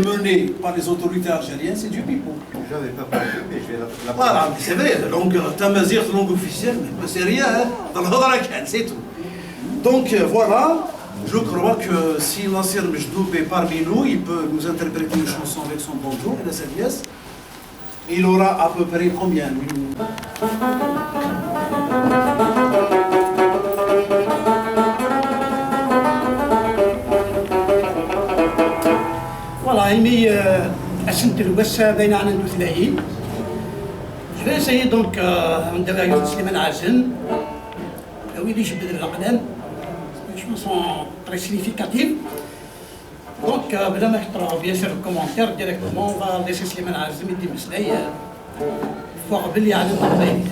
mené par les autorités algériennes, c'est du pipeau. Je n'avais pas parlé, mais je vais la Voilà, c'est vrai, langue tamazight, langue officielle, mais c'est rien, dans le Hadarakan, c'est tout. Donc voilà, je crois que si Nasser Mejdoub est parmi nous, il peut nous interpréter une chanson avec son banjo et la Saliès. Il aura à peu près combien والله إني أسنت الوسة بين عن الثلاثين. Je vais essayer donc ندير يوسف سليمان عازم ويلي يجبد الأقلام. Une chanson très significative. Donc بلا ما يحطوا bien sûr الكومنتير directement on va laisser سليمان عازم يدي مسلاي فوق باللي على الطبيعي.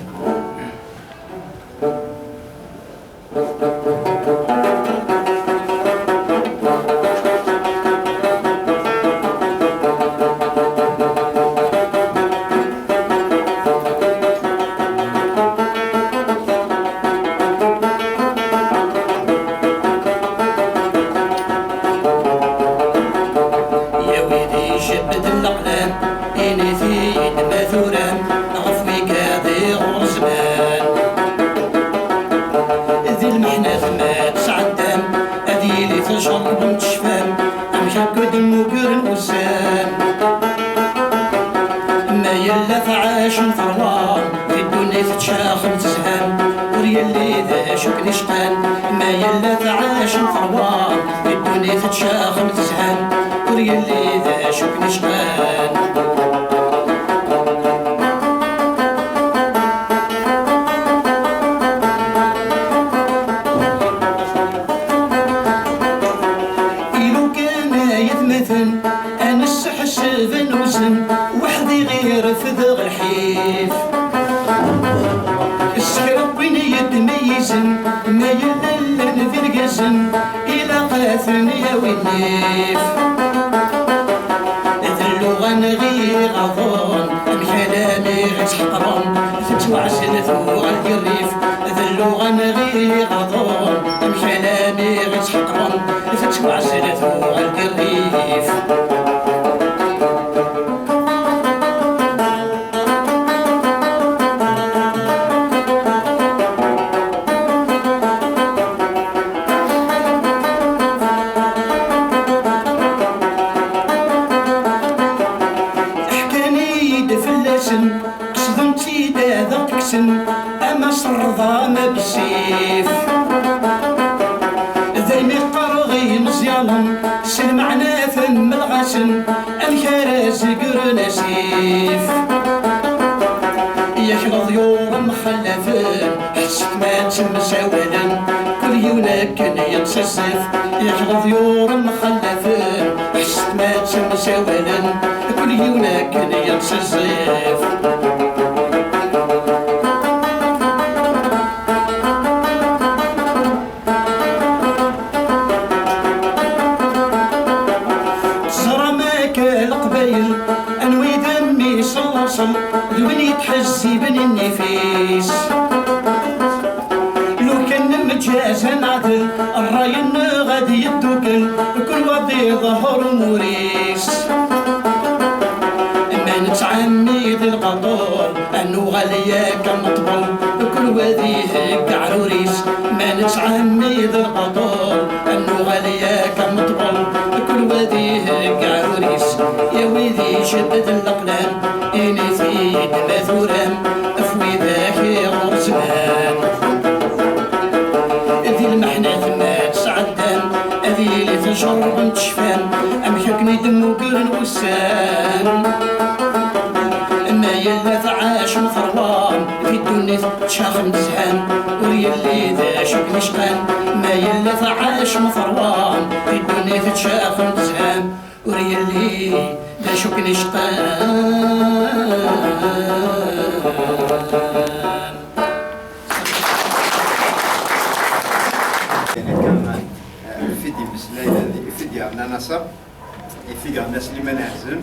سليمان عازم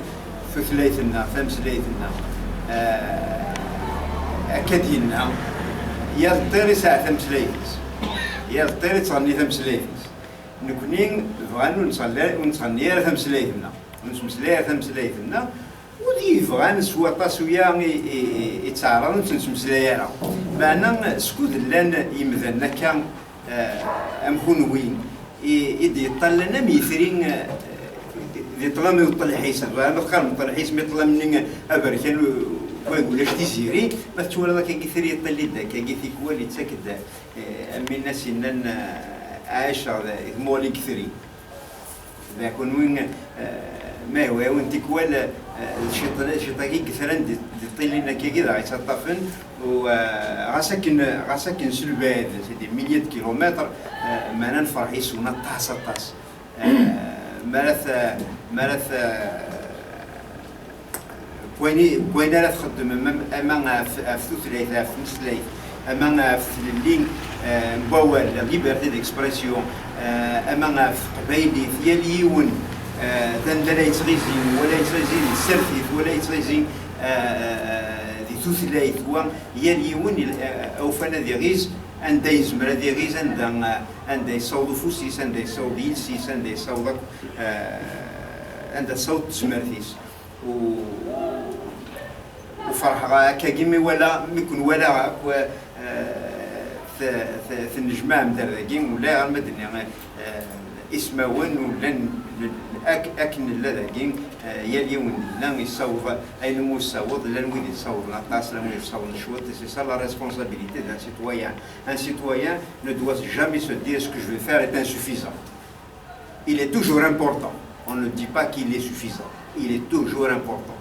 في ثلاثنا في مسليتنا كدينا يا الطير ساعة تمسليت يا الطير تصني تمسليت نكونين بغانو نصلي ونصني على تمسليتنا نتمسلايا تمسلايتنا ودي يبغى سوا طاسويا يتعرض نتمسلايا معنا سكود لان يمذلنا كان امخونوين يدي يطلنا ميثرين يطلع من الطلحيس انا بقى من الطلحيس يطلع من ابركان ويقول اش تيزيري ما تولى ذاك كيثري يطلي ذاك كيثيك هو اللي تسكد من الناس ان عايش مولي كثري ذاك وين ما هو وانت كوال الشيطان كثران يطلي لنا كذا يتطفن وغاسكن سلباد سيدي مليون كيلومتر ما نفرح يسونا طاس مالث كوين لا تخدم اما في ثلاثه في مسلي اما في اللين مبول ليبرتي ديكسبرسيون اما في قبايلي في اليون لا يتغيزين ولا يتغيزين السرفيف ولا يتغيزين دي ثلاث هو اليون او فانا دي غيز عند يزمر دي غيز عند يصوض فوسيس عند يصوض يلسيس عند يصوض عند صوت سمرتيس وفرح كاكيمي ولا ميكون ولا في النجمة مدرجين ولا المدني اسماون ولا اكن لذاكين يليون لا يصوب اين مو يصوب لا نويد يصوب لا طاس لا نويد يصوب الشوط سي سا لا ريسبونسابيلتي دان سيتويان ان سيتويان ne doit jamais se dire ce que je vais faire est insuffisant. Il est toujours important. On ne dit pas qu'il est suffisant. Il est toujours important.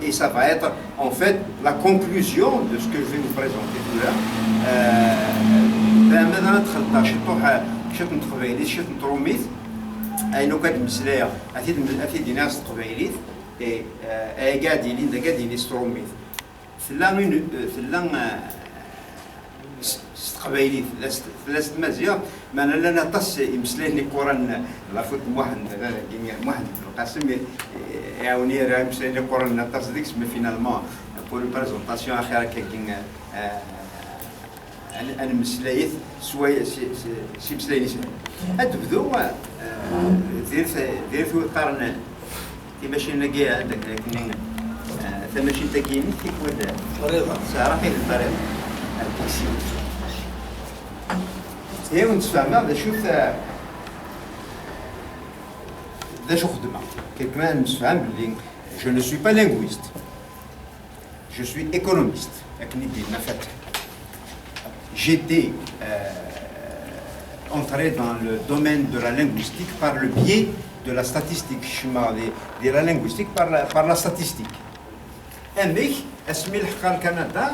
Et ça va être en fait la conclusion de ce que je vais vous présenter tout à l'heure. Maintenant, شت نتقبيليت شت نتروميت أينو كاد مسلايا أثيد ناس تقبيليت قاعد يلين دا قاعد يستروميت ثلان تقبيليت ثلاث مزيا ما لنا تص يمسليني قران لا فوت واحد القاسم يعاوني راه يمسليني قران تص ديك سمي فينالمون بور بريزونطاسيون اخيرا كاين أنا مسلايت سوايا سي مسلايني سنة أتبدو دير في القرن باش نلقى عندك ثماشي تاكيني كيف ولا طريقة صراحة الطريقة التاكسي هي ونتفاهم هذا شوف ذا شو خدمة كمان نتفاهم بلي je ne suis pas linguiste je suis économiste أكني ديما فاتح j'étais entré dans le domaine de la linguistique par le biais de la statistique, de la linguistique par la statistique. أميك اسمي الحق الكندا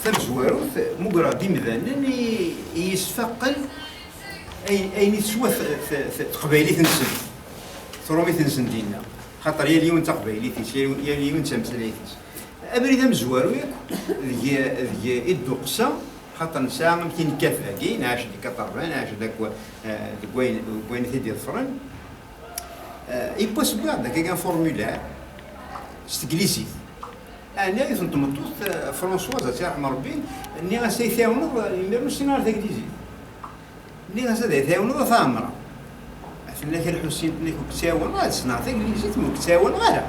ثمزوارو مقرا ديمذانن يسفقل أين يسوى قبايلي تنسن ثرومي تنسن دينا خاطر يا اليوم تا قبايليتيس يا اليوم تا مسلايتيس أبريد مزوارو ياك ذي إدو قصة خاطر نساء ممكن كافاكي نعاش ديك 40 نعاش داك وين ثيدي الفرن يبوسبل داك كان فورمولار استقليسي انا يتنطمطوط فرونسواز تاع رحم ربي اني غاسي ثاونض يميرو سينار تاكليزي اني غاسي ثاونض ثامره فينا كان الحسين نيكو كتاون غاد سنار تاكليزي تمو كتاون غالا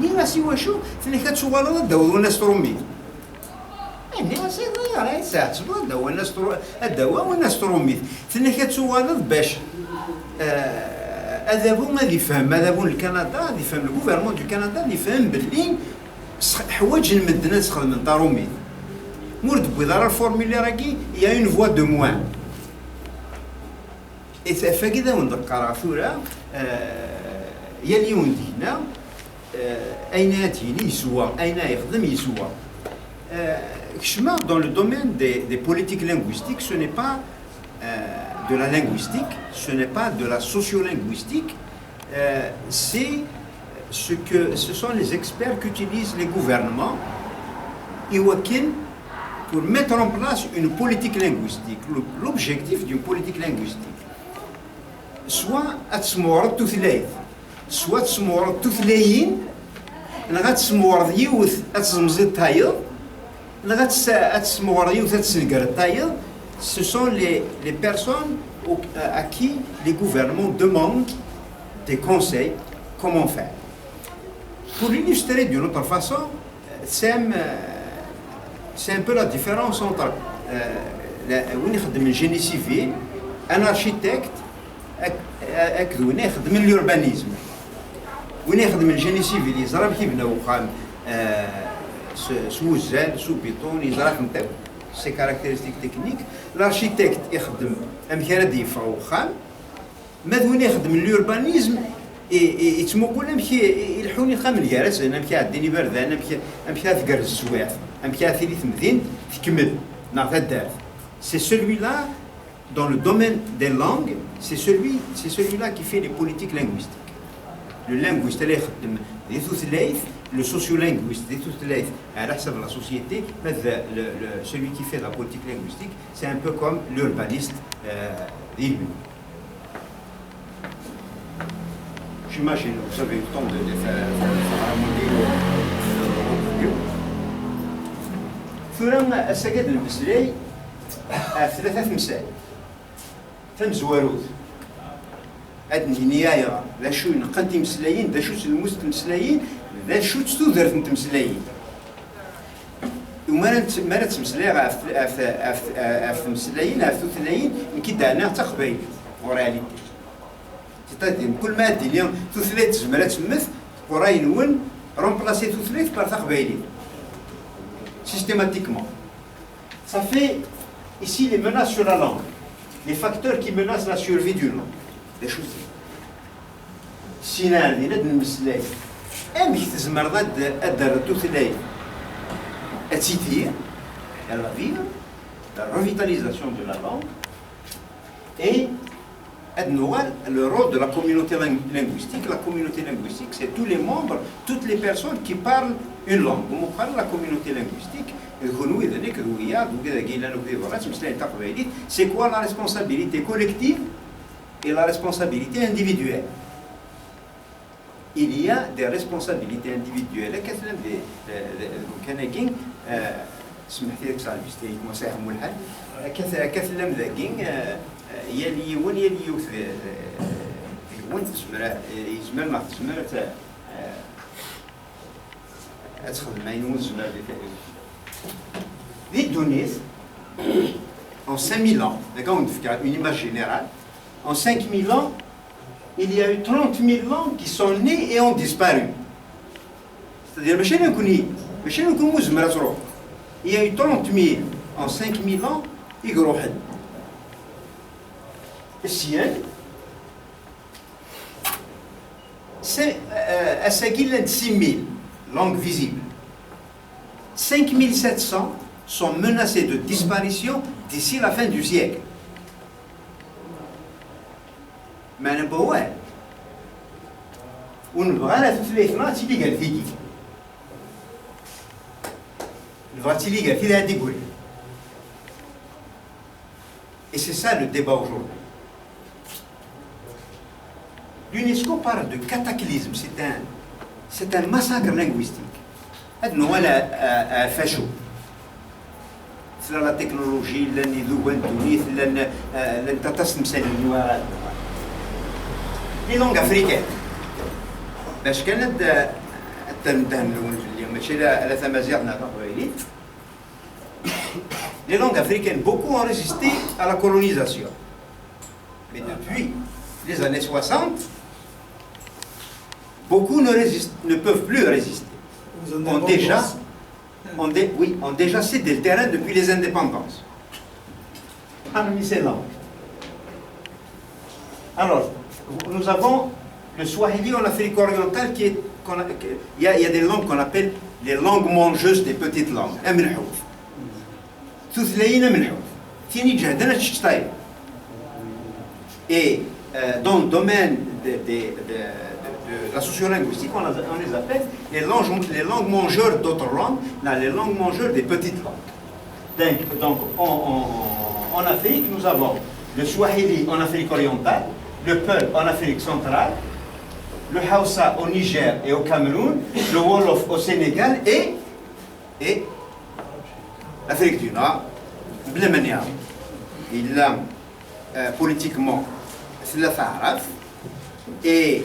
ني غاسي واشو فينا كتشوالو داو الناس ترومي اني غاسي غير ساعه داو الناس الدواء والناس ترومي فينا كتشوالو باش هذا بو غادي يفهم هذا بو الكندا غادي يفهم الغوفرمون دو كندا غادي يفهم باللي حوايج المدنه تخدم من طارومي مورد بويضار الفورمولير راكي يا اون فوا دو موان اي فكذا ونذكر ثورة يا اليوم دينا اين ياتي يسوى اين يخدم يسوى كشما dans le domaine des politiques linguistiques ce n'est pas de la linguistique, ce n'est pas de la sociolinguistique, ce sont les experts qu'utilisent les gouvernements pour mettre en place une politique linguistique. L'objectif d'une politique linguistique, soit تسمورد توثلايث soit تسمورد توثلايين لا تسمورد يوث تزمزيد تايض لا تسمورد يوث تسنقر تايض. Ce sont les personnes à qui les gouvernements demandent des conseils comment faire. Pour l'illustrer d'une autre façon, c'est un peu la différence entre le génie civil, un architecte, et l'urbanisme. Le génie civil, il sous zèle, sous béton, il ses caractéristiques techniques. L'architecte, l'urbanisme, et tu m'as dit il يلحوني خامل جالس انا مشي عديني بردان مشي ثقر الزواف مشي ثلاث مدين تكمل نعرف الدار. C'est celui-là dans le domaine des langues, c'est celui-là qui fait les politiques linguistiques. Le linguiste اللي يخدم دي ثلاث, le sociolinguiste دي ثلاث على حسب la société, celui qui fait la politique linguistique, c'est un peu comme l'urbaniste J'imagine, vous avez eu le temps de faire un modèle. ثورا السجاد المسلي ثلاثة مسائل ثم زواروت هاد النهاية ذا شو نقنتي مسلايين ذا شو المست مسلايين ذا شو تستودرت انت مسلايين وما تمسلاي في مسلايين في ثلاثين كي انا تقبيل وراليتي كل ما دي اليوم ثلاث زمرات تمث وراي نون رومبلاسي ثلاث بار تقبيلي systématiquement. Ça fait ici les menaces sur la langue, les facteurs qui menacent la survie d'une langue. Des choses. Sinon, il y a des مسلاي. أمي تزمر ضد الدرتو ثلاث. Elle va vivre la revitalisation de la langue et le rôle de la communauté linguistique. La communauté linguistique, c'est tous les membres, toutes les personnes qui parlent une langue. On parle de la communauté linguistique. C'est quoi la responsabilité collective et la responsabilité individuelle? Il y a des responsabilités individuelles. يلي يوث وين تسمر يزمر ما تسمر أدخل ما ينوز زمر دي تونس en 5000 ans, d'accord, on fait une image générale, en 5000 ans, il y a eu 30 000 langues qui sont nées et ont disparu. C'est-à-dire, il y a eu 30 000 en 5000 ans, ils ont السيان c'est 6000 langues visibles. 5700 sont menacées de disparition d'ici la fin du siècle. ما نبغى ونبغى لا تثليثنا تيلي قال فيكي نبغى تيلي قال في هذه تقول. Et c'est ça le débat aujourd'hui. L'UNESCO parle de cataclysme, c'est un massacre linguistique. C'est la technologie, les langues africaines. Les langues africaines, beaucoup ont résisté à la colonisation. Mais depuis les années 60, beaucoup ne peuvent plus résister. Ont déjà cédé le terrain depuis les indépendances. Parmi ces langues. Alors, nous avons le Swahili en Afrique orientale il y a des langues qu'on appelle les langues mangeuses des petites langues. Et dans le domaine de la sociolinguistique, on les appelle les langues mangeurs d'autres langues, les langues mangeurs des petites langues. Donc en Afrique, nous avons le Swahili en Afrique orientale, le Peul en Afrique centrale, le Hausa au Niger et au Cameroun, le Wolof au Sénégal et l'Afrique du Nord. Il a politiquement ثلاثة أعراف est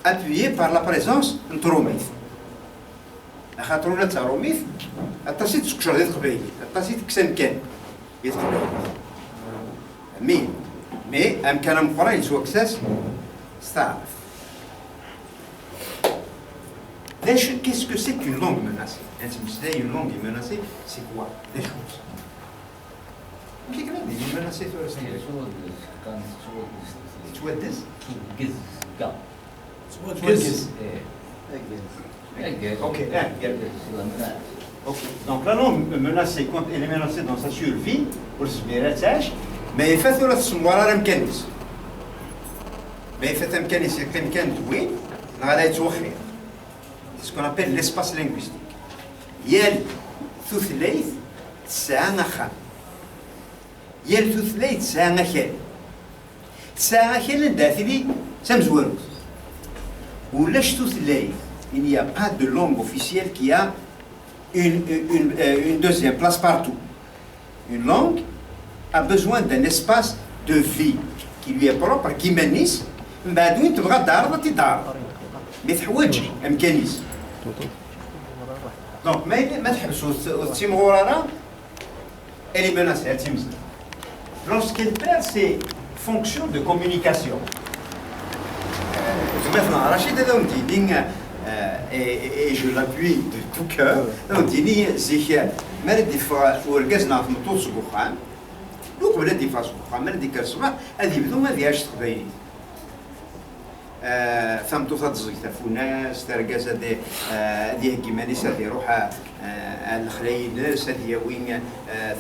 appuyé par la présence de Toroumith. خاطر ولا تروميث اتصي تسكشر ديال القبايل اتصي تكسن كان ديال القبايل مي امكان مقرا سوا كساس استعرف qu'est-ce que c'est qu'une langue menacée? Une langue menacée, c'est quoi? Des choses. كيف كان دي menacée Ok, donc la langue menacée, quand elle est menacée dans sa survie, mais il fait que la مكانيس. Mais il fait مكانيس كان دوين غادي يتوخر. C'est ce qu'on appelle l'espace linguistique. يال ثلاث تسعة خان. يال ثلاث تسعة خان. تسعة خان داخلي سمزوروس. ولاش ثلاث il n'y a pas de langue officielle qui a une deuxième place partout. Une langue a besoin d'un espace de vie qui lui est propre, qui menisse. بعد وين تبغى تدار تدار. ما تحوج امكانيس. Donc ما تحبسوا التيمغورارا elle est menacée, elle تيمز. Lorsqu'elle perd ses fonctions de communication. Maintenant, Rachid هذا ودي et je l'appuie de tout cœur. ديني زيك ما ردي ورقزنا في مطوط سقوخان لو قبل ردي في سقوخان ما ردي كالصباح هذه بدون ما فيهاش تقبايلي ثمتو تزغي تفوناس ترقز هذه كيمانيس هذه روح الخلاينس هذه وين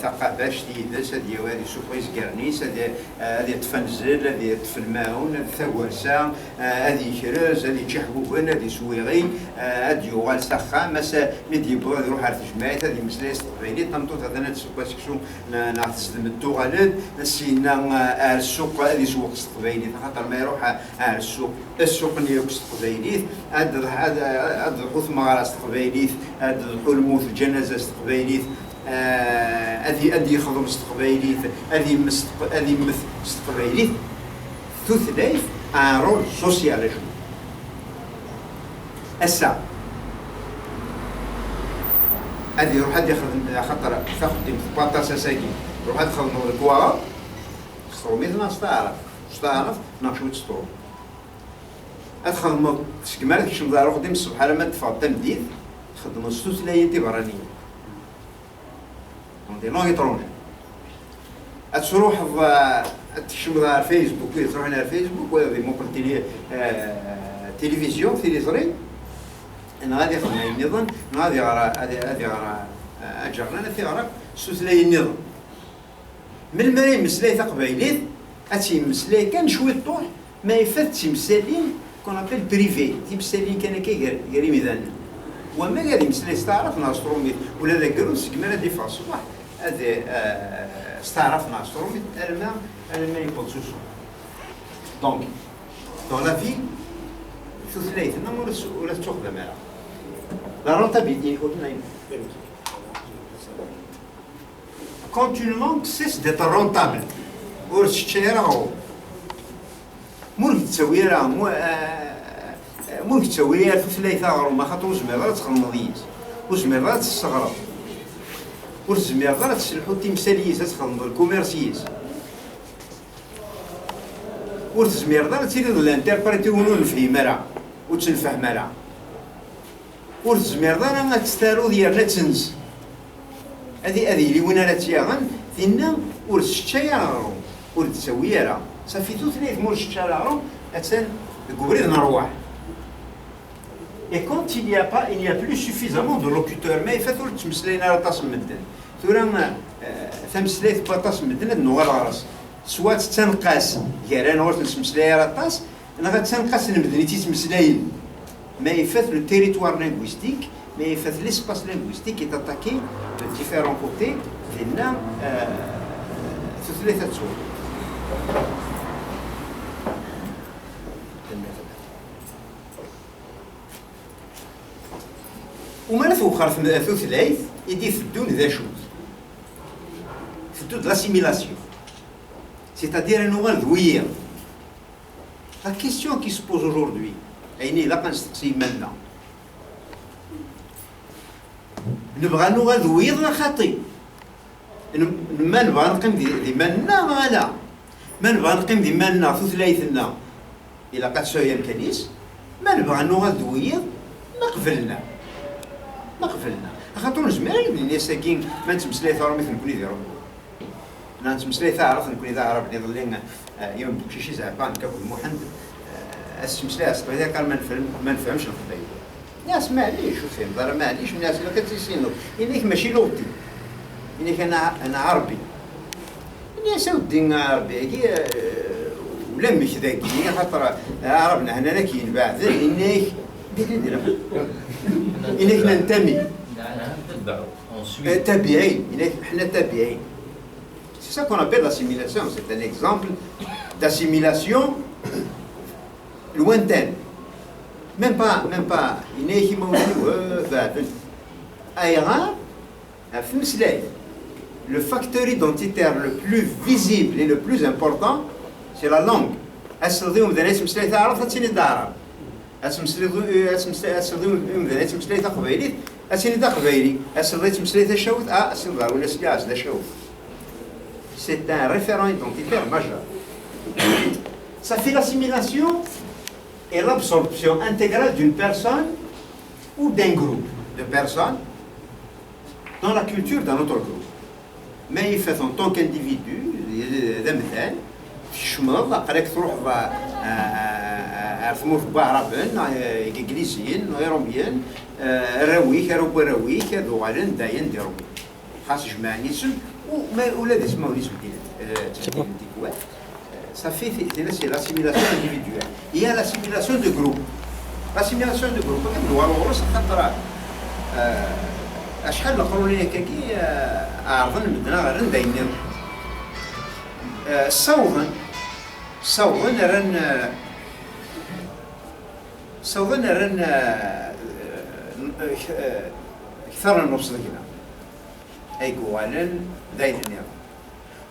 ثقافاش تيدس هذه وهذه سوقيس كارنيس هذه تفنزل هذه تفلماون هذه ثوارسا هذه كراز هذه تشحبوبن هذه سويغي هذه يوغال سخام مسا مدي بو هذه روح عرف جماعات هذه مسلايس تقبايلي تمتو هذا تسوق سكسو نعتسلم التوغالد سينا السوق هذه سوق تقبايلي خاطر ما يروح السوق اللي يوكس تقبايليت هاد الحوث مغارس تقبايليت هاد الحلموث الجنازة تقبايليت هادي يخدم تقبايليت هادي مث تقبايليت ثلاث ان رول سوسيال جو اسا هادي يروح هادي يخدم خاطر تخدم في باطاس ساكي يروح هاد يخدم الكوارا ستروميت ما تعرف ناقشو تستروم أدخل تشكمال كيش مدار خدم الصبح على ما تفاض تمديد تخدم السوس لا ينتي برانية دي لونغ إترونجي تروح تشم على فيسبوك تروح على فيسبوك ولا ممكن تلفزيون تلفزيون أنا غادي خدم النظام غادي غرا أجرنا في غرا السوس لا النظام من المريم مسلاي تقبايليت أتي مسلاي كان شوية طوح ما يفات مسالين كون ابل بريفي تيمسالين كان كيقري ميدان وما قال يمسلي استعرفنا استروميت ولا ذاك الروس كما دي فا الصباح هذا استعرفنا استروميت انا ما يبوزوش دونك دون لا في ثلاث نمر ولا تاخذ معها لا رونتابيليتي قلنا quand une langue cesse d'être rentable ورشتيرا ممكن تسوي راه ممكن تسوي راه ثلاثة غرما خاطر وزميرات تخلمضيز وزميرات تستغرب وزميرات تسلحو تيمساليز تخلمض الكوميرسيز وزميرات تيريد الانتربريتي ونو نفهم راه وتنفهم راه وزميرات ما تستارو ديالنا تنز هذه اللي وين راه تيغن فينا ورشتي راه ورتسوي راه صافي ثلاث مورش تشارعهم أتسن الكبريد نروح. Et quand il n'y a plus suffisamment de locuteurs, mais il faut que تمسلين على طاس مدن. ثورا تمسليت بطاس مدن النوار غرس. سواء تنقاس كيران ورث تمسلين على طاس، أنا غتنقاس المدن تمسلين. Mais il faut le territoire linguistique, mais il faut l'espace linguistique est attaqué de différents côtés. فينا ثلاثة صور. وما نفوخر في ثلاث يدي فدون ذا شوز فدون لاسيميلاسيون سيتادير انو غنذوير La question qui se pose aujourd'hui, et là, c'est maintenant. نبغى نغذويض خطي ما نبغى نقيم ذي مالنا غالا ما نبغى نقيم ذي مالنا ثلاثنا إلا قد سويا الكنيس ما نبغى نغذويض ما قبلنا خاطر نجمع الناس ساكين ما نتمسلاي ثار مثل نكون يديروا لا نتمسلاي ثار نكون إذا عرب نضل يوم شي زعبان كابو المحند السمسلاي أصلا إذا كان ما نفهمش القضية الناس معليش وفهم ضرب معليش الناس اللي كتسينو إنك ماشي لوطي إنك أنا عربي الناس ودي عربي كي ولا مش ذاكي خاطر عربنا هنا كاين بعد إنك إنك ننتمي تابعين إنك حنا تابعين. C'est ça qu'on appelle l'assimilation, c'est un exemple d'assimilation lointaine. Même pas, le facteur identitaire le plus visible et le plus important, c'est la langue. C'est un référent identitaire majeur. Ça fait l'assimilation et l'absorption intégrale d'une personne ou d'un groupe de personnes dans la culture d'un autre groupe. Mais il fait en tant qu'individu, مثال في الشمال قالك تروح عرفوا في بعربن انجليزيين روميين راويك دوالن داين ديرو خاص جماعني اسم ولا اسمه اسم ديال ça fait c'est l'assimilation individuelle. Il y a l'assimilation de groupe. L'assimilation de groupe, خاطر شحال الاخرون اللي كاكي عارضين المدينه غير داينين صوغن رن كثر النص ديالنا اي قوالن داينين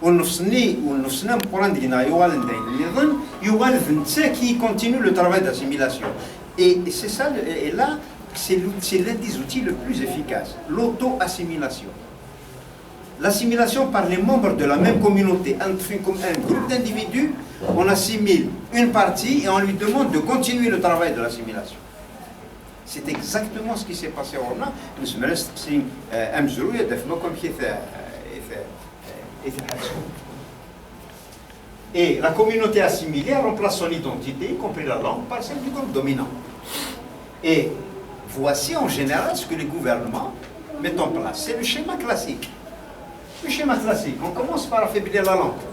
والنفسنا مقران دينا يوالن داينين يظن يوالد نتا كي continue le travail d'assimilation et c'est ça et là c'est l'un des outils le plus efficaces, l'auto-assimilation. L'assimilation par les membres de la même communauté, comme un groupe d'individus, on assimile une partie et on lui demande de continuer le travail de l'assimilation. C'est exactement ce qui s'est passé au Rwanda. Et la communauté assimilée remplace son identité, y compris la langue, par celle du groupe dominant. Et voici en général ce que les gouvernements mettent en place. C'est le schéma classique. Le schéma classique, on commence par affaiblir la langue.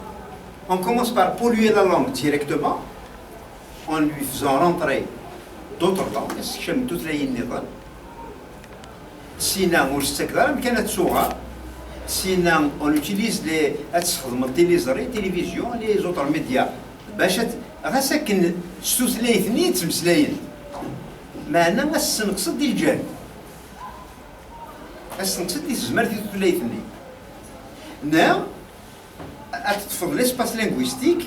On commence par polluer la langue directement en lui faisant rentrer d'autres langues. Sinon, on utilise les télévisions, les autres médias. معنا السنقصد ديال الجهل السنقصد ديال الزمر ديال الثلاثني نا تطفض ليسباس لينغويستيك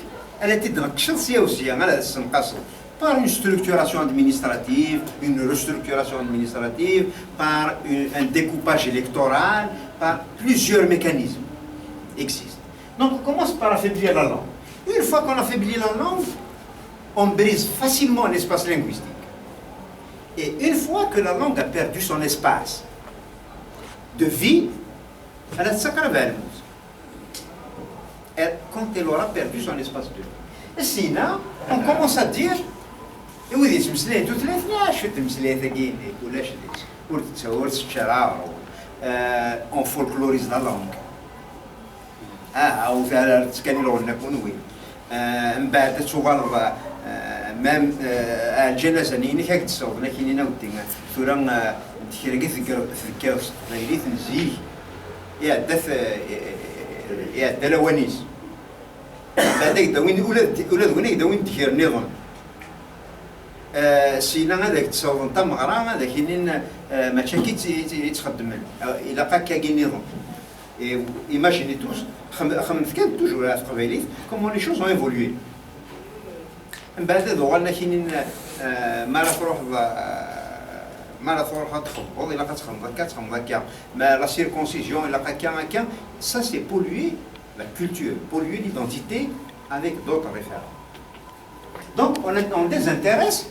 elle تنقشط سياسيا على السنقص par une structuration administrative, une restructuration administrative, par un découpage électoral, par plusieurs mécanismes existent. Donc on commence par affaiblir la langue. Une fois qu'on affaiblit la langue, on brise facilement l'espace linguistique. Et une fois que la langue a perdu son espace de vie, elle a quand elle aura perdu son espace de vie. Et sinon, on commence à dire on folklorise la langue. même الجلسة نيني كاك تصوب لكن أنا ودينا ثورا تخرجت في الكاوس غيريت نزيه يا دلوانيس بعدك دوين أولاد وين دوين تخير نظام سينا هذاك تصوب نتا مغرام هذاك هنين ما تشاكي يتخدم إلا قا كاكي نظام imaginez tous خمن كان توجور في قبيليت comment les choses ont évolué. من بعد دوغالنا كاينين ما راه تروح ما راه تروح تخبط الا كتخمض هكا ما لا سيركونسيزيون الا هكا ça c'est polluer la culture, polluer l'identité avec d'autres référents. Donc on désintéresse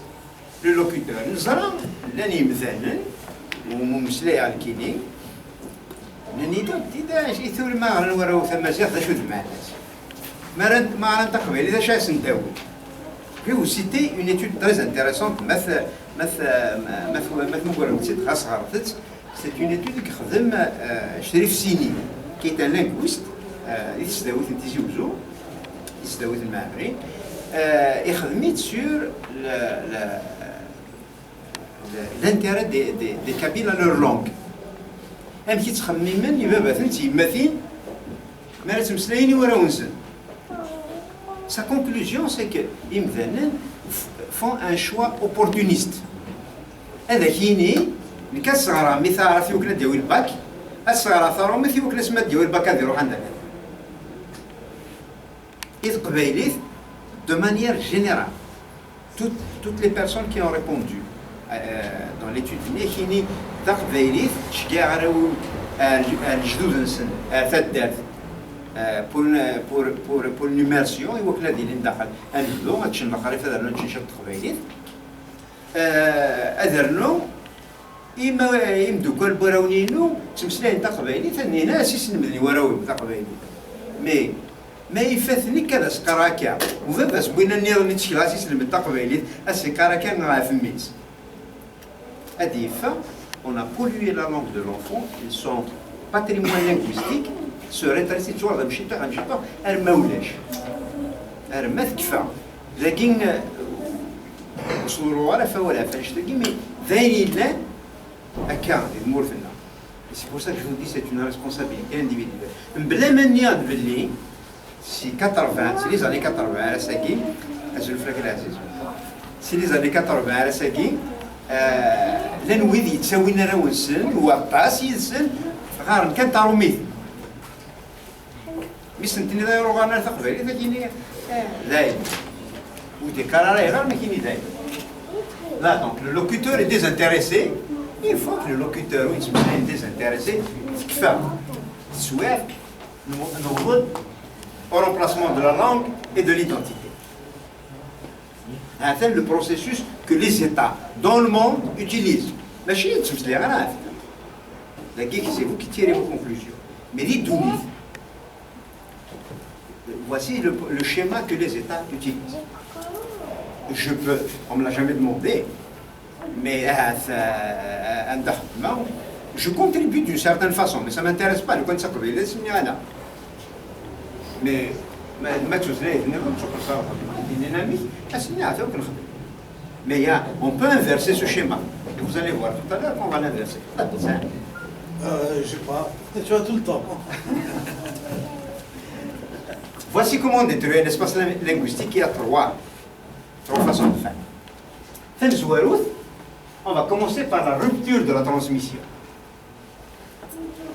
le locuteur. نزرع لاني مثلا وممثلي على الكيني نيدو تيداش يثور ما غنورو ثما زيغ شو المعنى ما غنتقبل اذا شاس نداوي. Je vais vous citer une étude très intéressante. C'est une étude qui خدم شريف سيني qui est un linguiste يتسداوي في تيزي وزو يتسداوي في المعمري يخدميت sur l'intérêt des Kabyles à leur langue. أم كي تخممن يبابا تيماثين ما تمسلايني ورا ونسن. Sa conclusion, c'est que les Mzanen font un choix opportuniste. هذا كيني الكسرة مثال في وكلة ديال الباك الصغار ثارو مثل وكلة سمات ديال الباك هذه يروح عندنا. إذ قبيليت de manière générale toutes les personnes qui ont répondu dans l'étude كيني ذا قبيليت شكاع راهو الجدود نسن ثدات pour l'immersion et وكلا ديالي ندخل نبدو هادشي المقاريف هذا نمشي نشد قبيليت أدرنو إما يمدوكال براونينو تمسلاين تاع قبيليت هنا أسيس نمدني وراوي تاع قبيليت ما يفاتني كذا سكراكا وفبس بوينا نيرو نتشكل أسيس نمد تاع قبيليت السكراكا نعرف ميز أديفا on a pollué la langue de l'enfant, ils sont patrimoine linguistique se rétrécit toujours dans le chita المولاش ما تكفى لكن وصلوا ولا فولا فنشتكي مي ذاين لا هكا الامور فينا. سي بور سا كو جو دي سي اون ريسبونسابيلتي انديفيدوال بلا ما نياض باللي سي 80 سي لي زاني 80 على ساكي ازول فراك العزيز سي لي زاني 80 على ساكي لان ويدي تساوينا راه ونسن هو باس يسن غار كان تاروميث بسنتني ذا يروح أنا ثقبل إذا كيني دايم وتكرر غير ما كيني دايم. Là donc le locuteur est désintéressé. Une fois que le locuteur est désintéressé, كفى سواء نوض au remplacement de la langue et de l'identité. C'est le processus que les États dans le monde utilisent. ماشي تمسلي غير هذا. لكن c'est vous qui tirez vos conclusions. Mais dites-vous. Voici le schéma que les États utilisent. Je peux, on ne me l'a jamais demandé, mais je contribue d'une certaine façon, mais ça ne m'intéresse pas. Le point de mais on peut inverser ce schéma. Et vous allez voir tout à l'heure qu'on va l'inverser. Je sais pas, tu as tout le temps. Voici comment on détruit l'espace linguistique. Il y a trois façons de faire. On va commencer par la rupture de la transmission.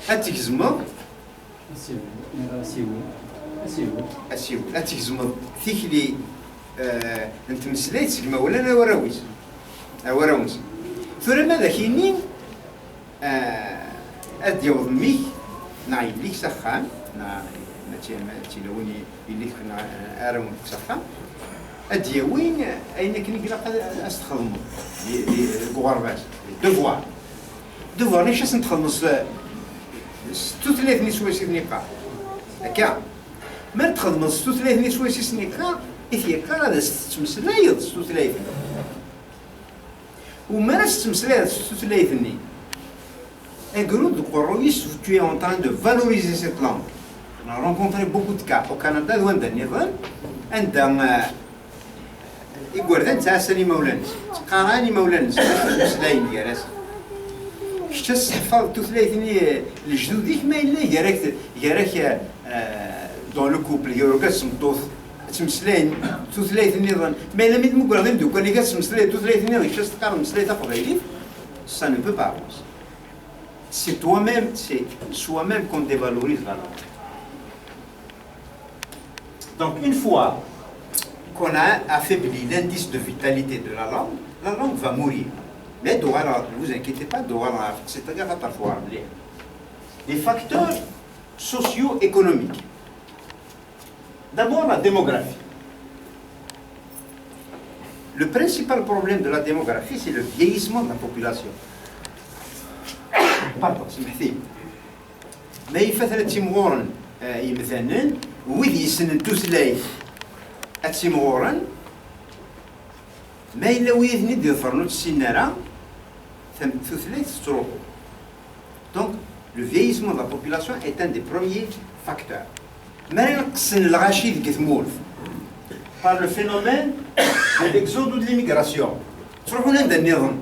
Atixmo. Tikli نتمسليت سكما ولا انا وراويس ثم ماذا كاينين اديوض ميك نعيد ليك سخان تيلوني اللي كنا ارون سخان اديوين اين كني كلا استخدموا الكوارباس دوفوار ليش نتخدموا ستوثلاث نسويس نيقا هكا ما تخدموا ستوثلاث نسويس نيقا إثير كان هذا ستمسلايض ستوثلاثني وما ستمسلايض ستوثلاثني أقولوا دقرويس tu es en train de valoriser cette langue. On a rencontré beaucoup de cas au Canada وين النظام عندما يقولون تعسني مولانس قراني مولانس مسلاين جالس شتس حفظ توثلاثني الجدوديك ما إلا جارك dans le couple يروح سمطوث تمسلاين توثلاث النظام ما إلا ميت مقرن دوك اللي كتمسلاي توثلاث النظام كيفاش تقارن مسلاي تقبيلي ça ne peut pas avancer. C'est toi-même, c'est soi-même qu'on dévalorise la langue. Donc une fois qu'on a affaibli l'indice de vitalité de la langue va mourir. Mais ne vous inquiétez pas, c'est-à-dire les facteurs socio-économiques. D'abord, la démographie. Le principal problème de la démographie, c'est le vieillissement de la population. Pardon, c'est ما يفترة تيمغورن يمثلن ويدي يسنن توسلايف التيمغورن ما إلا ويدني دي فرنوت السنارة ثم توسلايف تروحو. Donc, le vieillissement de la population est un des premiers facteurs. ما ينقصن الغاشي ديك ثمولف par le phénomène de l'exode ou de l'immigration. تروحو لندا النظام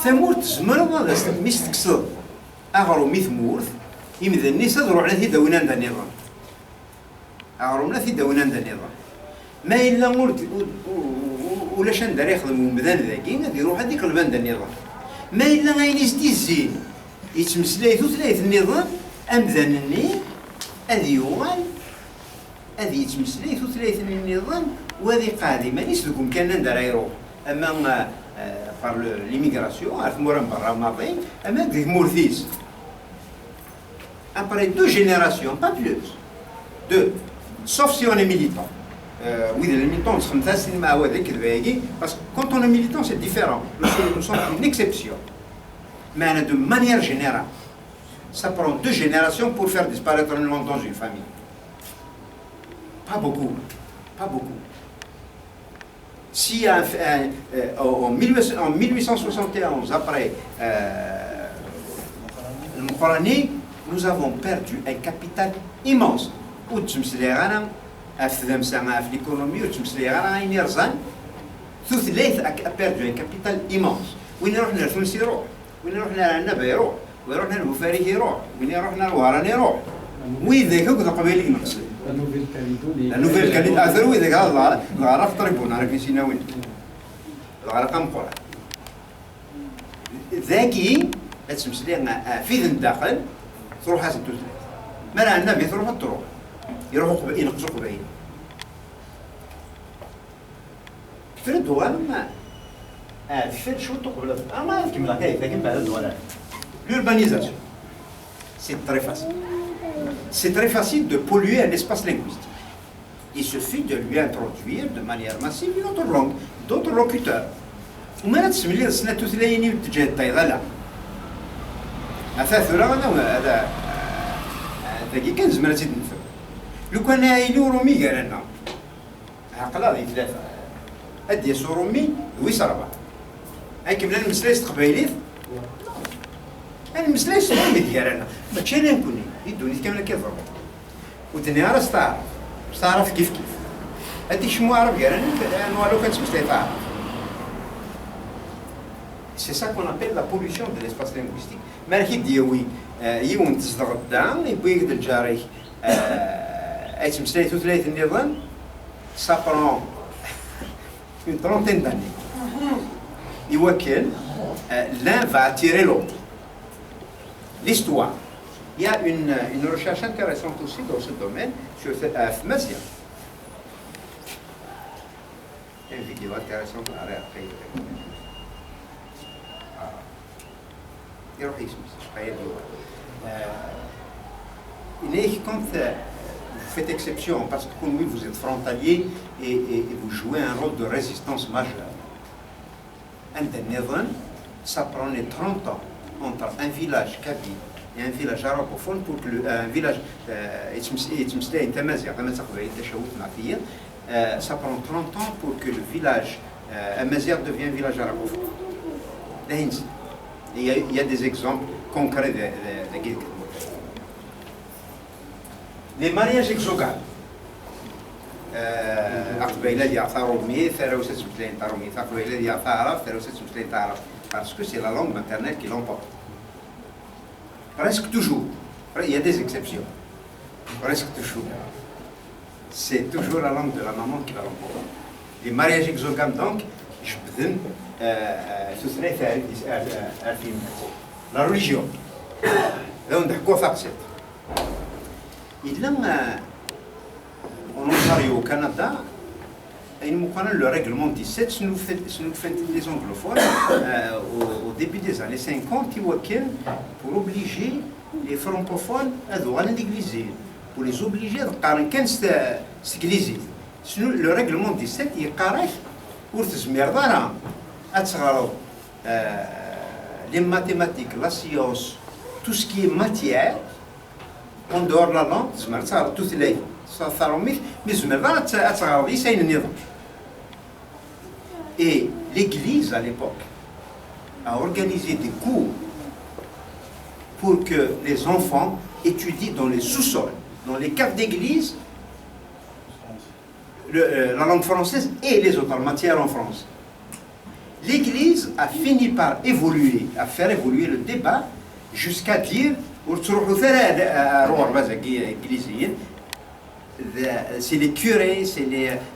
ثمورت زمرض ميس تكسر أغرو مي ثمورت يمذا الناس هذو على ثي داونان دا النظام أغرونا ثي داونان دا النظام ما إلا مرت ولا شان دار يخدموا مذان ذاكي غادي يروح هذيك البان دا النظام ما إلا غاينيس دي الزين يتمسلاي ثلاث النظام أمذانني هذي يوغال هذي يتمسلاي ثلاث النظام وهذه قادمة نيس لكم كان ندار يروح أما par l'immigration, à Moran Baramavin, et même des Mourthis. Après 2 générations, pas plus. 2. Sauf si on est militant. Oui, les militants, parce que quand on est militant, c'est différent. Nous sommes une exception. Mais de manière générale, ça prend 2 générations pour faire disparaître un nom dans une famille. Pas beaucoup. Pas beaucoup. Si en 1871, après le Mourani, nous avons perdu un capital immense. Où tu me sais, l'économie, où tu me sais, a perdu un capital immense. Où nous avons le Siro, où nous avons le Nabero, où nous avons le Ferrero, où nous avons le Waranero. Oui, des gens qui ont قبيلة نقص. La Nouvelle-Calédonie. أثروا إذا قال الله الغرق طريبون أنا في سيناوين. الغرق مقرة. ذاكي تسمسلي في ذن داخل تروح حاسب توزن. ما لا النبي تروح تروح. يروحوا قبائل ينقصوا قبائل. في الدول ما في شو تقول ما كمل كيف لكن بعد الدول. L'urbanisation. C'est très facile. C'est très facile de polluer un espace linguistique. Il suffit de lui introduire de manière massive une autre langue, d'autres locuteurs. وما تسمي لي السنة تثليني وتجاه الطيغة لا. أثاث ولا هذا ذاكي كان زمان زيد نفهم. لو كان هايلو رومي قال لنا. عقل هذه 3. أدي سورومي ويسربا. هاي كملنا المسلايس قبايليث. المسلايس رومي ديالنا. ما تشينا نكوني. يدوني كامل كيضرب ودنيا راه تعرف كيف هاديك شمو عرب قال انا والو كنتمسلي تعرف سي سا كون ابيل لا بوليسيون دو ليسباس لينغويستيك مالكي ديوي يون تصدق الدعم يبغي يقدر الجاري يتمسلي ثلاث النظام سا برون une trentaine d'années يوكل l'un va attirer l'autre l'histoire. Il y a une recherche intéressante aussi dans ce domaine sur Mazia. Il y a une vidéo intéressante après. Quand vous faites exception, parce que comme oui, vous êtes frontalier et vous jouez un rôle de résistance majeure. Ça prenait 30 ans entre un village kabyle et un village arabophone pour que un village ça prend 30 ans pour que le village amazigh devienne un village arabophone. Il y a des exemples concrets de guide. Les mariages exogames. Parce que c'est la langue maternelle qui l'emporte. Presque toujours. Il y a des exceptions. Presque toujours. C'est toujours la langue de la maman qui va l'emporter. Les mariages exogames, donc, je peux dire, ce serait la religion. Là, on a quoi faire ça? Il y a en Ontario, au Canada, le règlement 17, ce nous fait les anglophones au début des années 50, pour obliger les francophones à droit l'église, pour les obliger à parler cette église. Le règlement 17, il est pour les mathématiques, la science, tout ce qui est matière, en dehors de la langue, tout les et l'Église à l'époque a organisé des cours pour que les enfants étudient dans les sous-sols, dans les caves d'église, la langue française et les autres matières en France. L'Église a fini par évoluer, à faire évoluer le débat jusqu'à dire c'est les curés, c'est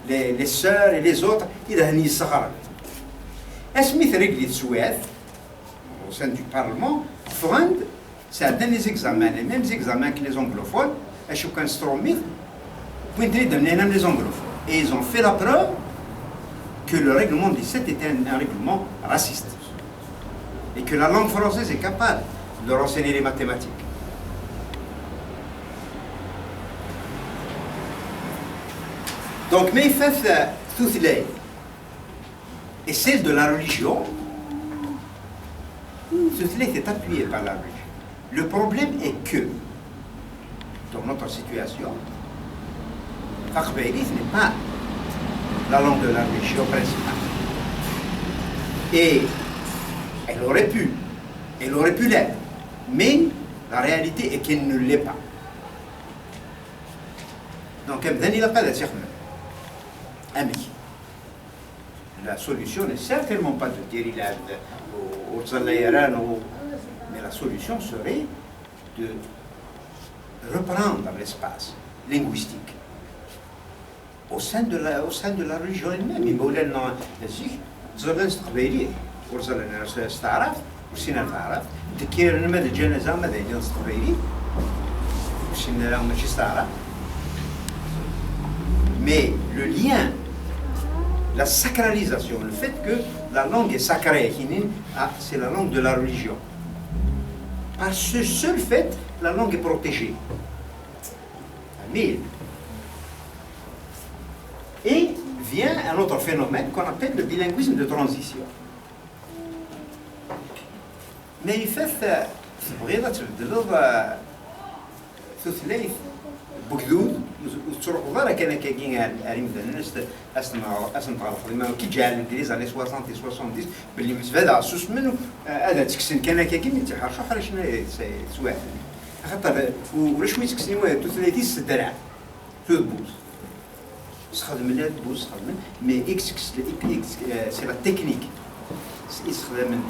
les sœurs et les autres qui donnent les sagrades. Est-ce que l'Église souhaite, au sein du Parlement, prendre les examens, les mêmes examens que les anglophones, et je pense pour les anglophones. Et ils ont fait la preuve que le règlement 17 était un règlement raciste. Et que la langue française est capable de renseigner les mathématiques. Donc, mais il fait toutes les. Et celle de la religion, cela est appuyé par la religion. Le problème est que, dans notre situation, Fakhbeilis n'est pas la langue de la religion principale. Et elle aurait pu l'être, mais la réalité est qu'elle ne l'est pas. Donc, il n'a pas de dire ami. La solution n'est certainement pas de dire il a mais la solution serait de reprendre l'espace linguistique au sein de la religion elle-même. Il faut mais le lien, la sacralisation, le fait que la langue est sacrée, c'est la langue de la religion. Par ce seul fait, la langue est protégée. Et vient un autre phénomène qu'on appelle le bilinguisme de transition. Mais il fait بكذود وتروح ضرا كان كاين عريم الناس اسنت كي جا الانجليز على 60 70 باللي متفادى سوس منه هذا تكسن كان كاين تحرش حرشنا سواء خاطر ولا شويه تكسني واه 30 الدرع تو بوز استخدم لا بوز استخدم مي اكس سي لا تكنيك استخدم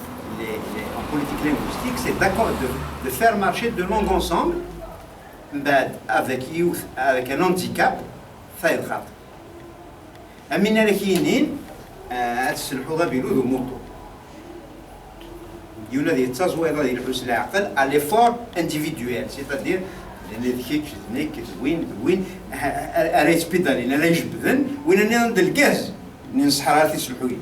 en politique linguistique c'est d'accord de faire marcher deux langues ensemble avec youth, avec un handicap, ça est grave. Amina Lekinin, c'est le problème de l'auto. Il y a des tas à l'effort individuel, c'est-à-dire les win, à l'hospital, il y a les jeunes, où il y a des gaz, il y a des sahara qui se louent.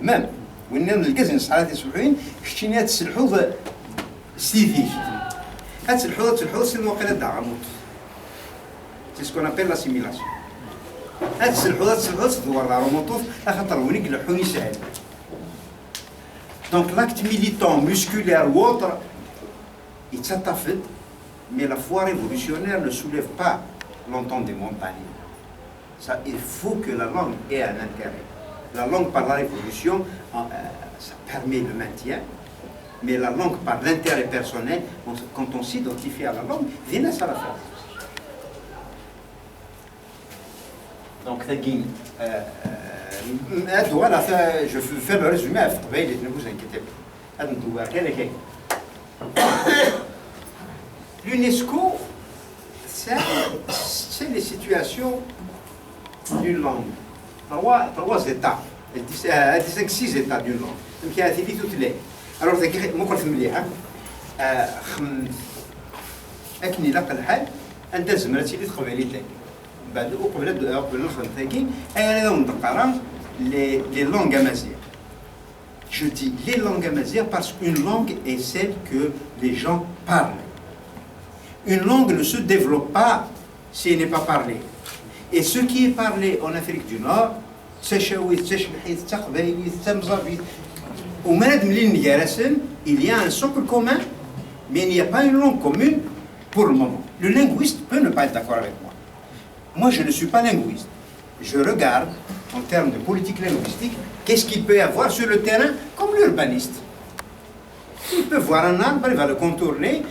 Même, où il y a des gaz, il y a des sahara qui se louent, je tiens à se louer civique. C'est le mot c'est ce qu'on appelle l'assimilation. Donc l'acte militant, musculaire ou autre, il s'attaque, mais la foi révolutionnaire ne soulève pas longtemps des montagnes. Ça, il faut que la langue ait un intérêt. La langue par la révolution, ça permet le maintien. Mais la langue par l'intérêt personnel, quand on s'identifie à la langue, vient à ça la faire. Donc, voilà, je vais faire le résumé, ne vous inquiétez pas. L'UNESCO, c'est les situations d'une langue. Trois états. Elle dit 6 états d'une langue. Donc, il y a toutes les. Alors, مو كنت مليحة أكني لقى الحال أنت زمرتي اللي تقبلي لك بدأوا قبل الخنثاقين أنا نقرأ les langues amaziennes. Je dis les langues amaziennes parce qu'une langue est celle que les gens parlent. Une langue ne se développe pas si elle n'est pas parlée. Et ce qui est parlé en Afrique du Nord, c'est Chaouit, c'est Chmhit, c'est Qbaïli, c'est Mzabit. Au Malad Mlin Yarasen, il y a un socle commun, mais il n'y a pas une langue commune pour le moment. Le linguiste peut ne pas être d'accord avec moi. Moi, je ne suis pas linguiste. Je regarde, en termes de politique linguistique, qu'est-ce qu'il peut y avoir sur le terrain comme l'urbaniste. Il peut voir un arbre, il va le contourner,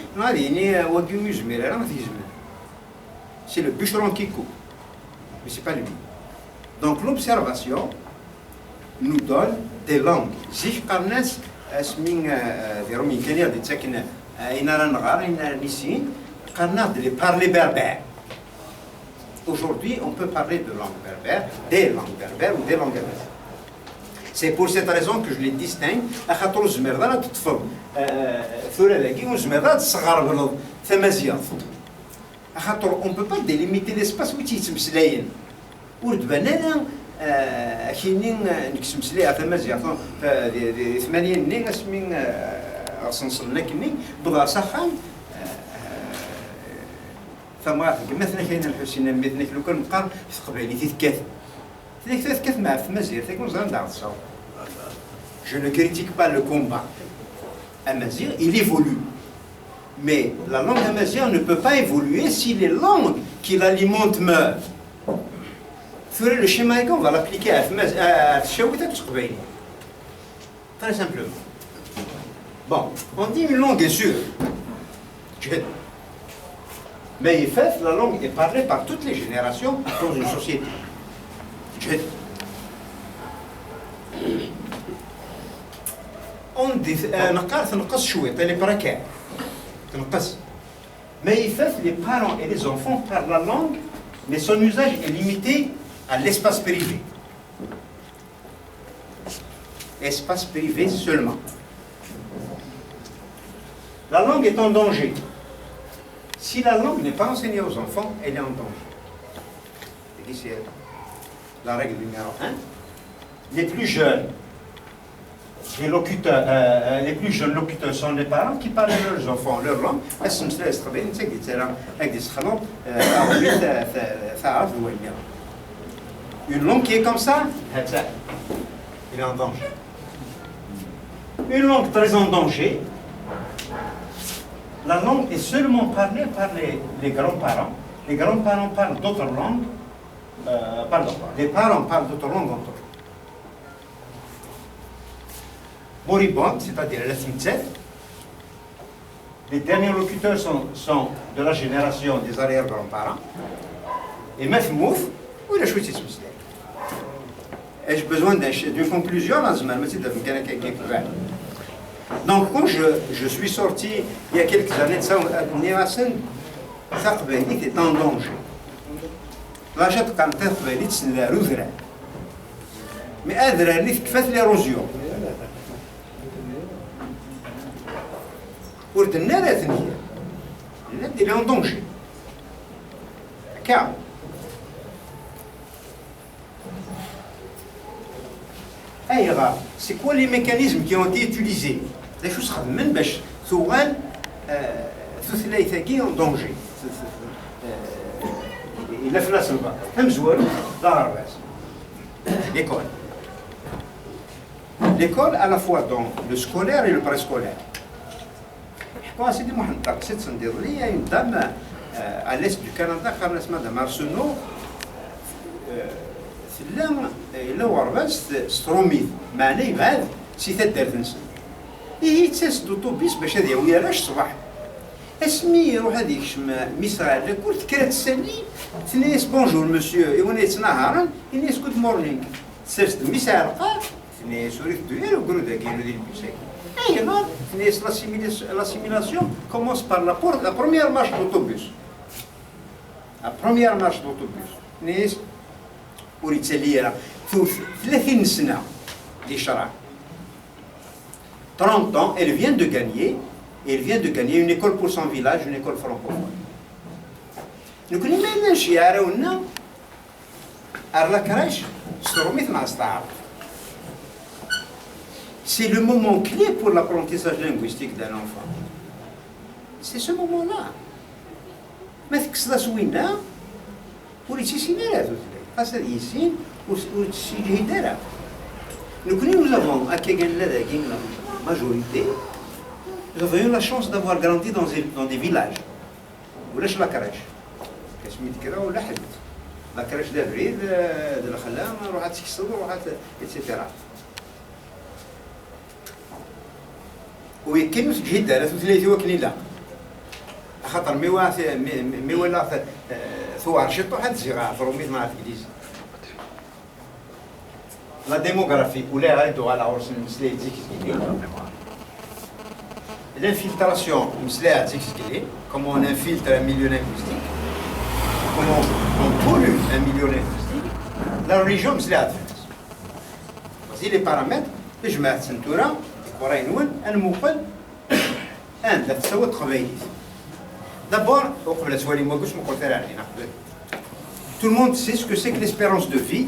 c'est le bûcheron qui coupe, mais ce n'est pas lui. Donc l'observation nous donne des langues. زيش قرناس اسمين ديرهم يمكن دي تساكن اين راه نغار اين نسين قرنا دي parler berbère. Aujourd'hui, on peut parler de langue berbère, des langues berbères ou des langues amaziennes. C'est pour cette raison que je les distingue. أخاطر الزميرة لا تطفل ثورة ذاكي والزميرة تصغر بلد ثمازيات. أخاطر on peut pas délimiter l'espace où تيتمسلاين. ورد بنانا كاينين نكسمسلاي ثمازيات دي 80 نين اسمين أصنصلنا كني بضع سخان. فما مثلا كاين الحسين مثلا لو كان نقار في قبيلي تيتكاث تيتكاث مع التمازيغ تيكون زعما دار الصوت. Je ne critique pas le combat amazigh, il évolue. Mais la langue amazigh ne peut pas évoluer si les langues qui l'alimentent meurent. Le schéma, on va l'appliquer à Chaouita de Qbaïli. Très simplement. Bon, on dit une langue est sûre. Mais en fait, la langue est parlée par toutes les générations dans une société. On dit, les paraquets. Mais en fait, les parents et les enfants parlent la langue, mais son usage est limité à l'espace privé. Espace privé seulement. La langue est en danger. Si la langue n'est pas enseignée aux enfants, elle est en danger. C'est la règle numéro 1. Les plus jeunes, les plus jeunes locuteurs sont les parents qui parlent à leurs enfants, leur langue. Une langue qui est comme ça, il est en danger. Une langue très en danger, la langue est seulement parlée par les grands-parents. Les grands-parents parlent d'autres langues. Les parents parlent d'autres langues entre eux. Moribonde, c'est-à-dire la Simtset. Les derniers locuteurs sont de la génération des arrière-grands-parents. Et Mefmouf, où il a choisi ce mystère. Ai-je besoin d'une conclusion là, donc quand je suis sorti il y a quelques années de ça, Nérasen, Qbaïli était en danger. Là, j'ai quand Qbaïli c'est la roudra. Mais Adra, il fait l'érosion. Il est en danger. Car c'est quoi les mécanismes qui ont été utilisés? Les choses même باش ثوان ثلاثة en danger. Il a fait la selva. L'école. L'école à la fois dans le scolaire et le préscolaire. Il y a une dame à l'est du Canada, Madame Arsenault, إلا ورباس ستروميد معناه يبعد سي تدار تنسى هي تساس دوطوبيس باش هذا ويالاش الصباح اسمي يروح هذيك مصر على كل تكرا تسالي تنيس بونجور مسيو يونيس نهارا ينيس جود مورنينغ تساس ميسا رقا تنيس وريت دوير وقولوا ذاك ينو ديال البيساك اي نهار تنيس لاسيميلاسيون كومونس بار لا بروميير مارش دوطوبيس لا بروميير مارش دوطوبيس تنيس وريتسالي 30 سنة دي شرع 30 ans, elle vient de gagner une école pour son village, une école francophone. Nous connaissons شيارة ونا la crèche, c'est le moment clé pour l'apprentissage linguistique d'un enfant. C'est ce moment-là. ما تكسلاش وينا ولي تيسينيرات خاص هاد يسين وتسيجي دارا nous avons à Kegenla la majorité nous avons eu la chance d'avoir grandi dans des villages ولاش لا كراش كسميت كرا ولا حد لا كراش دابريد د الخلام روحات تكسل روحات ايتترا ويكنوا تجي دارا ثلاثه وكنيلا خاطر مي ولا ثوار شطو حد صغار فروميت مع الانجليزي لا ديموغرافي ولا غادو على عرس المسليه تيكسكيلي l'infiltration مسليه تيكسكيلي comment on infiltre un milieu linguistique comment on pollue un milieu linguistique la religion مسليه تفلس voici les paramètres لجماعه سنتوره قرينون الموقل انت تسوي قبيليت D'abord, tout le monde sait ce que c'est que l'espérance de vie.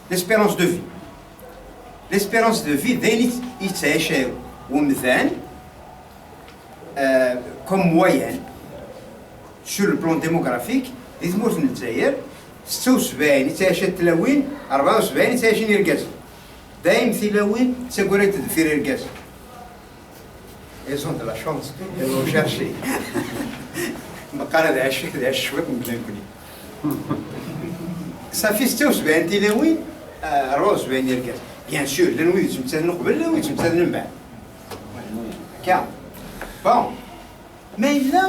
L'espérance de vie. L'espérance de vie, comme moyenne, sur le plan démographique, les mots de Nizzaïr, 76 يتعيشن تلاوين 74 يتعيشن يرقاز دايم تلاوين تساقوريت في يرقاز. Ils ont de la chance, ils vont chercher. Ça fait ce que bien sûr, les nouilles sont bon, mais là,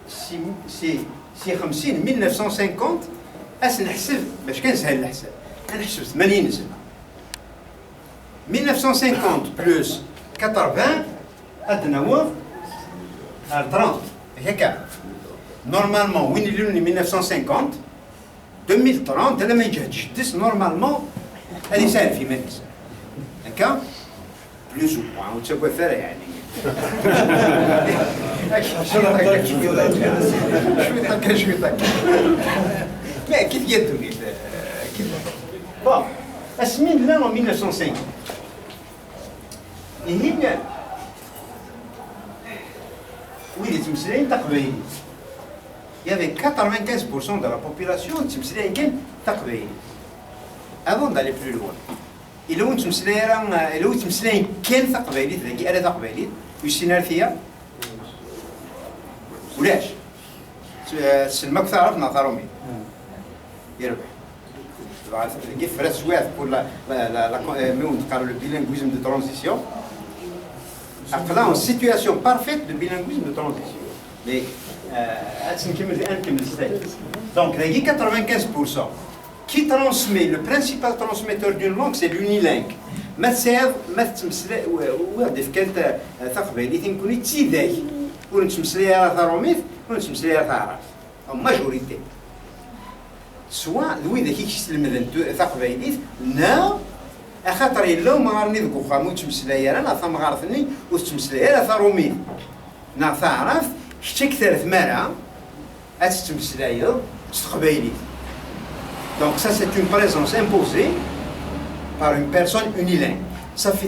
c'est 1950, نحسب باش كان سهل الحساب، أنا حسبت 80 سنة. 1950 plus 80 أدنى 30 هكا. Normalement وين اللي 1950 2030 هذا ما يجهدش يحدث نورمالمون هذه سهل في مدرسة هكا بلوس او وتسوى ثرى يعني شوي هكا لا كيف يدو كيف بون اسمين لا 1950 هي وين تمسلين تقبيل il y avait 95% de la population qui تقبيل. Avant d'aller plus loin, il y a كان تقبيلي تلاقي أنا تقبيلي ويشتينا فيها ولاش سلمك تعرف نظرهم يربح كيف فرس واحد pour la le bilinguisme de transition là en situation parfaite de bilinguisme de transition mais donc il y a 95% qui transmet, le principal transmetteur d'une langue c'est l'unilingue ما تساعد ما تمسلا وهدف كانت ثقبيلي تنكوني تسيداي ونتمسلي على ثروميث ونتمسلي على ثعرف أو ماجوريتي سواء ذوي ذاك يسلم ثقبيلي نا أخاطر إلا ما غارني ذوك وخامو تمسلي على ثم غارثني وتمسلي على ثروميث نا ثعرف شتك ثلاث مرة أتتمسلي ثقبيلي. Donc ça c'est une présence imposée par une personne unilingue. Ça fait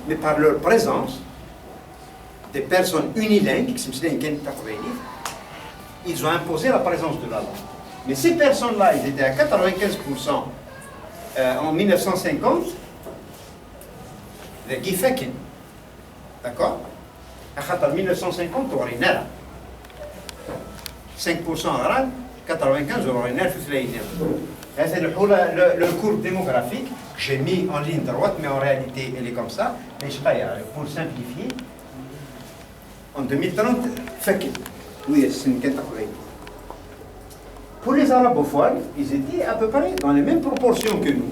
mais par leur présence, des personnes unilingues, ils ont imposé la présence de la langue. Mais ces personnes-là, ils étaient à 95% en 1950, les Gifekin. D'accord? En 1950, on aurait 5% oral, 95 on aurait 9 c'est le cours démographique que j'ai mis en ligne droite, mais en réalité elle est comme ça. Mais je sais pas, pour simplifier, en 2030, oui, c'est une catégorie. Pour les arabophones, ils étaient à peu près dans les mêmes proportions que nous.